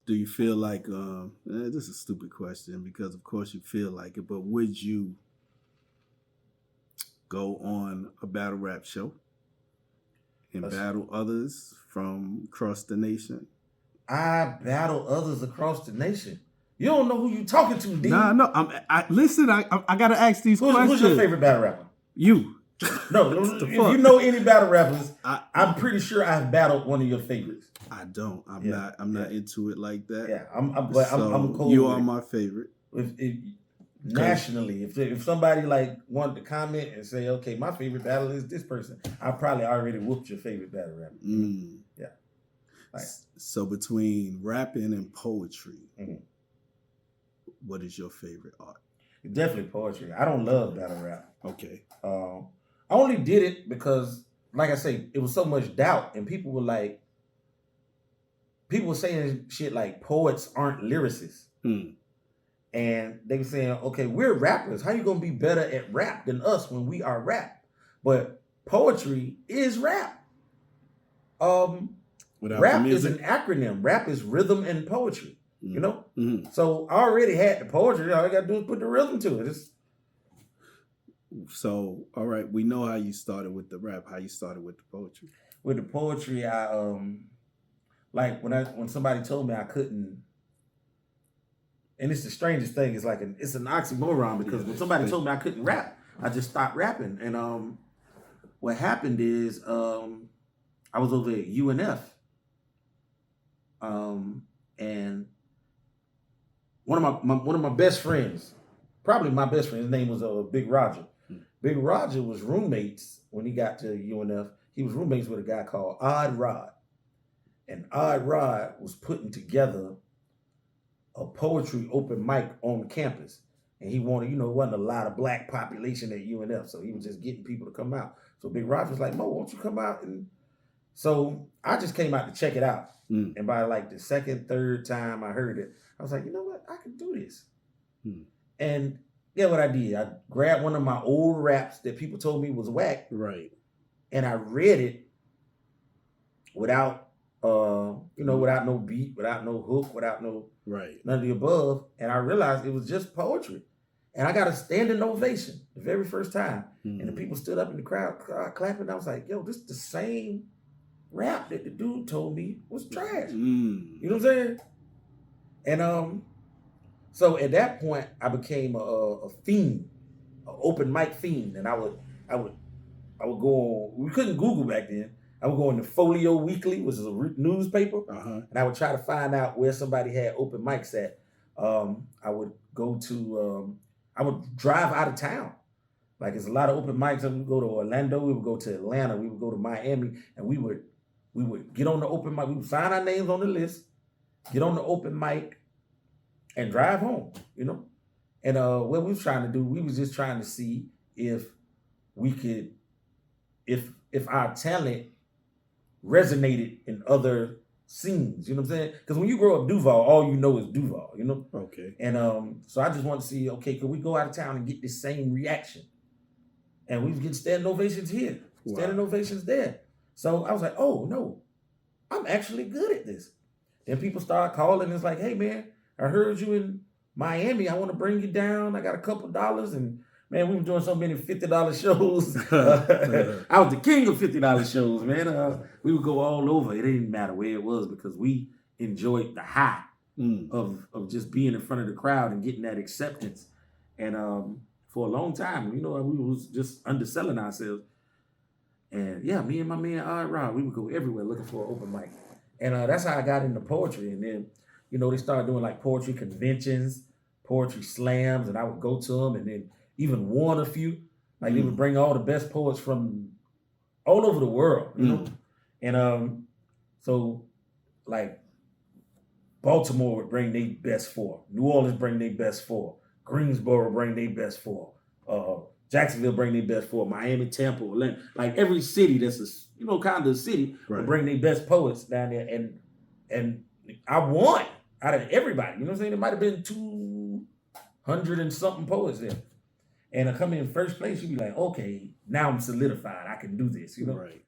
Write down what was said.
Do you feel like this is a stupid question because of course you feel like it, but would you go on a battle rap show and Let's- battle others from across the nation? I battle others across the nation. You don't know who you talking to, D. Nah, no. Listen. I gotta ask these questions. Who's your favorite battle rapper? You. No, What the if fuck? you know any battle rappers, I- I'm pretty sure I've battled one of your favorites. I don't. I'm Yeah, not into it like that. Yeah, I'm cold. You with are it. my favorite. If nationally, if somebody like wanted to comment and say, okay, my favorite battle is this person, I probably already whooped your favorite battle rapper. Yeah. Like, So between rapping and poetry, Mhm. what is your favorite art? definitely poetry. I don't love battle rap. Okay. I only did it because, like I say, it was so much doubt, and people were saying shit like poets aren't lyricists. And they were saying, okay, we're rappers. How you gonna be better at rap than us when we are rap? But poetry is rap. Without Rap the is music? an acronym. Rap is rhythm and poetry. You know? Mm-hmm. So I already had the poetry. All I gotta do is put the rhythm to it. So, all right, we know how you started with the rap. How you started with the poetry? With the poetry, I like when somebody told me I couldn't. And it's the strangest thing. It's like it's an oxymoron because when somebody told me I couldn't rap, I just stopped rapping. And what happened is I was over at UNF, and one of my best friends, probably my best friend, his name was Big Roger. Big Roger was roommates when he got to UNF. He was roommates with a guy called Odd Rod, and Odd Rod was putting together a poetry open mic on campus. And he wanted, it wasn't a lot of black population at UNF. So he was just getting people to come out. So Big Roger was like, Mo, won't you come out? And so I just came out to check it out. And by like the second, third time I heard it, I was like, you know what? I can do this. And yeah, what I did, I grabbed one of my old raps that people told me was whack. Right. And I read it without without no beat, without no hook, without no none of the above. And I realized it was just poetry. And I got a standing ovation the very first time. And the people stood up in the crowd clapping. I was like, yo, this is the same rap that the dude told me was trash. You know what I'm saying? And so at that point, I became a fiend, an open mic fiend. And I would go on, we couldn't Google back then. I would go in the Folio Weekly, which is a newspaper, and I would try to find out where somebody had open mics at. I would go to, I would drive out of town. Like there's a lot of open mics. We would go to Orlando, we would go to Atlanta, we would go to Miami, and we would get on the open mic. We would find our names on the list, get on the open mic, and drive home. And what we was trying to do, we was just trying to see if we could, if our talent resonated in other scenes, you know what I'm saying? Because when you grow up Duval, all you know is Duval, Okay. And so I just wanted to see, okay, could we go out of town and get this same reaction? And we was getting standing ovations here, standing ovations there. So I was like, oh no, I'm actually good at this. Then people start calling and it's like, hey man, I heard you in Miami. I want to bring you down. I got a couple dollars. And man, we were doing so many $50 shows. I was the king of $50 shows, man. We would go all over. It didn't matter where it was because we enjoyed the high of just being in front of the crowd and getting that acceptance. And for a long time, we was just underselling ourselves. And yeah, me and my man Odd Rod, we would go everywhere looking for an open mic. And that's how I got into poetry. And then, they started doing like poetry conventions, poetry slams, and I would go to them and then even won a few. Like they would bring all the best poets from all over the world, you know? And so like Baltimore would bring their best four. New Orleans bring their best four. Greensboro bring their best four. Jacksonville bring their best four. Miami, Tampa, Atlanta. Like every city that's kind of a city would bring their best poets down there. And I won out of everybody. You know what I'm saying? It might have been 200 and something poets there. And I come in first place, you'd be like, okay, now I'm solidified. I can do this, Right.